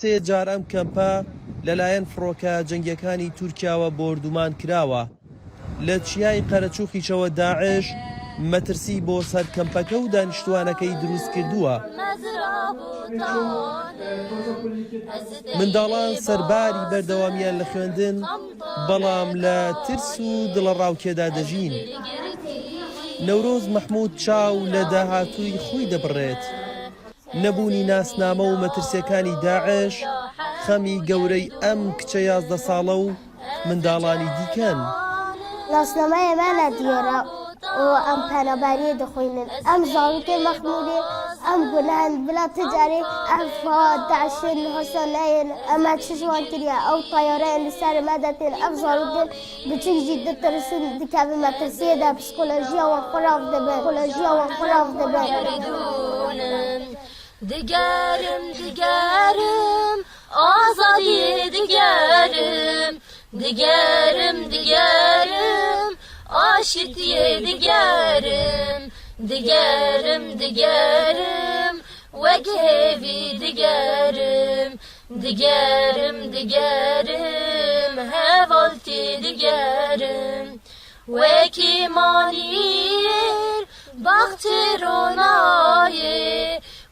سێ جار ئەم کەمپە لەلایەن فڕۆکە جەنگیەکانی تورکیاوە بۆردومان کراوە. لە چیای قەرەچووخیشەوە داعش مەترسی بۆ سەر کەمپەکە و دانیشتوانەکەی دروست کردووە. منداڵان سەرباری بەردەوامیان لە خوێندن، بەڵام لە ترس و دڵەڕاوکێدا دەژین. نەورۆز مەحموود چاو لە داهاتووی خۆی دەبڕێت. نەبوونی ناسنامە و مەترسیەکانی داعش خەمی گەورەی ئەم کچە 11 ساڵە و منداڵانی دیکەن. ناسنامەیە مانە دیێرە و ئەم پەنەباریە دەخۆینن. ئەم زاڵوکێ مەحموودێ ئەم گوناهان بلا تجارێ ئەم داعشن هەسەنەیەن ئەمە چشوان کردیا ئەو تایارەیان لەسەر مەدەتێن ئەم زاڵوکێن بچیکی دەترسن دکەوێ مەترسیەدا پسیکۆلۆژیەوە خراپ دەبێت پسیکۆلۆژیەوە خراپ دەبێت. Digerim, digerim, azadiye digerim. Digerim, digerim, aşitiye digerim. Digerim, digerim, vekhevi digerim. Digerim, digerim, hevalti digerim. Veki manir, baktironaye.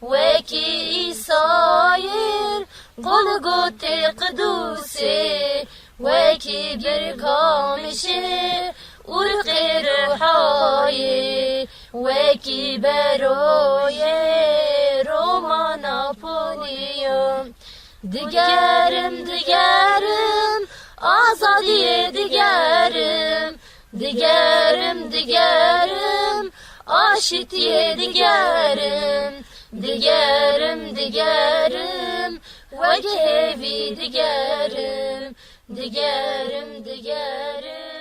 وكي إساير قلقوتي قدوسي وكي بركامشي ورقير حاي وكي بروي روما نابوليوم دقارم دقارم آزادي دقارم دقارم دقارم آشتي دقارم Digerim, digerim, vekhevi digerim. Digerim, digerim.